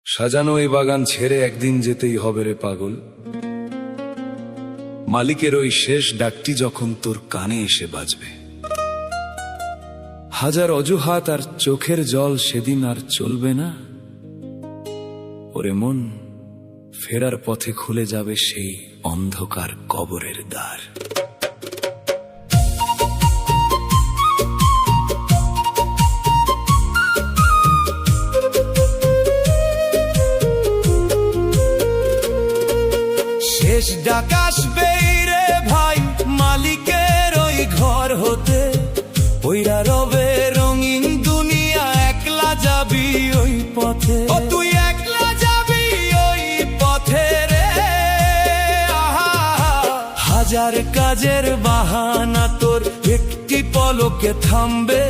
সাজানো এই বাগান ছেড়ে একদিন যেতেই হবে রে পাগল। মালিকের ওই শেষ ডাকটি যখন তোর কানে এসে বাজবে, হাজার অজুহাত আর চোখের জল সেদিন আর চলবে না। ওরে মন, ফেরার পথে খুলে যাবে সেই অন্ধকার কবরের দ্বার। শেষ ডাক আসবে রে ভাই মালিকের ওই ঘর হতে, ওইরা রবে রঙিন দুনিয়া, একলা যাবি ওই পথে। ও তুই একলা যাবি ওই পথে রে। হাজার কাজের বাহানা তোর একটি পলকে থামবে,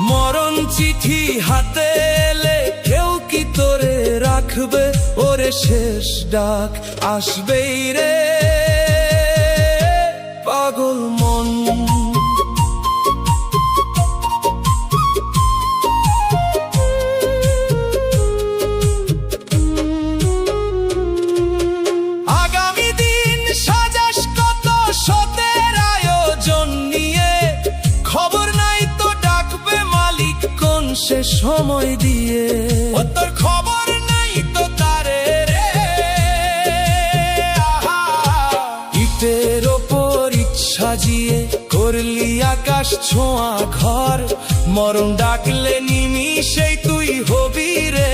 মরণ চিঠি হাতে এলে কেউ কি তোরে রাখবে? ওরে শেষ ডাক আসবেই রে পাগল মন। আগামী দিন সাজাস কত শতের আয়োজন নিয়ে, খবর নাই তো ডাকবে মালিক কোন সে সময় দিয়ে। ও তোর খবর নাই তো তারে রে। ইটের ওপর ইট সাজিয়ে করলি আকাশ ছোঁয়া ঘর, মরণ ডাকলে নিমিষেই তুই হবি রে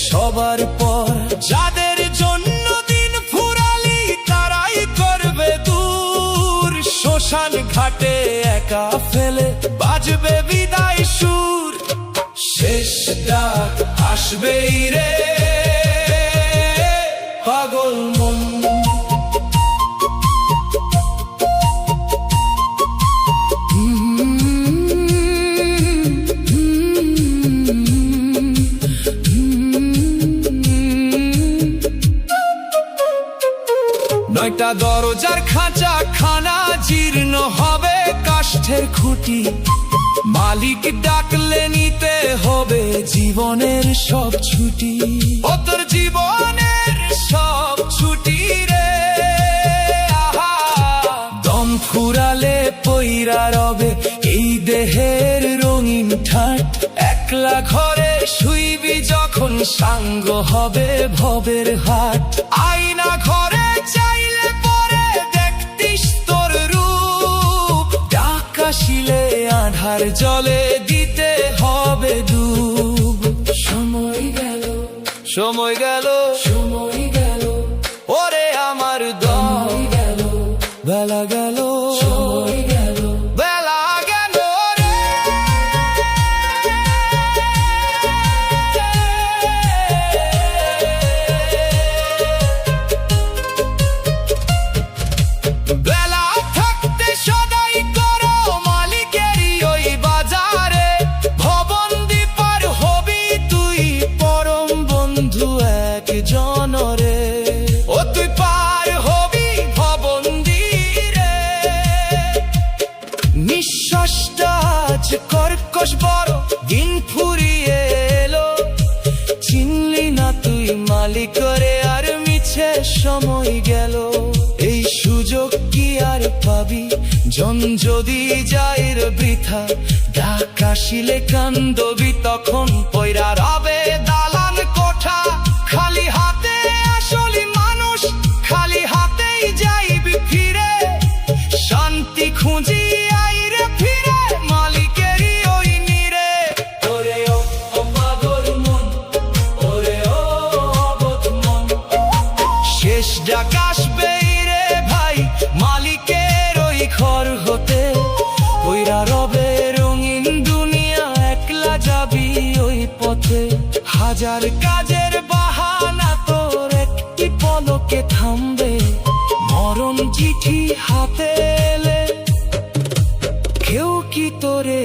সবার পর। যাদের জন্য দিন ফুরালি তারাই করবে দূর, শ্মশান ঘাটে একা ফেলে বাজবে বিদায় সুর। শেষ ডাক আসবেই রে পাগল মন। নয়টা দরজার খাঁচা খানা জীর্ণ হবে কাষ্ঠের খুঁটি, মালিক ডাকলে নিতে হবে জীবনের সব ছুটি। ও তোর জীবনের সব ছুটি রে। দম ফুরালে পইরা রবে এই দেহের রঙিন ঠাট, একলা ঘরে শুইবি যখন সাঙ্গ হবে ভবের হাট। আয়না ঘরে চাইলে পরে দেখতিস তোর রূপ, ডাক আসিলে আধার জলে দিতে হবে ডুব। সময় গেল, সময় গেল, সময় গেল, ওরে আমার দম গেল, বেলা গেল, সময় গেল, বেলা গেল রে। বেলা থাকতে সদাই করো মালিকেরই ওই বাজারে, ভবন দ্বীপার হবি তুই পরম বন্ধু এক জনরে। ও তুই পার হবি ভবন দ্বীরে। নিঃশ্বাসটা আজ কর্কশ বড় দিন ফুরিয়ে এলো, চিনলি না তুই মালিকরে আর মিছে সময় গেল। এই সুযোগ কি আর পাবি জন যদি যাইর বৃথা, ডাক আসিলে কান্দবি তখন পয়রা রবে দালান কোঠা। খালি হাতে আসলি মানুষ, খালি হাতেই যাইবি ফিরে, শান্তি খুঁজি আইরে ফিরে মালিকেরই ওই নিরে। ওরে ও পাগল মন, ওরে ও অবোধ মন, শেষ ডাক আসবেই রে ভাই মালিকের ওই ঘর হতে, ওইরা রবে রঙিন দুনিয়া, একলা যাবি ওই পথে। হাজার কাজের বাহানা তোর একটি পলকে থামবে, মরণ চিঠি হাতে এলে কেউ কি তোরে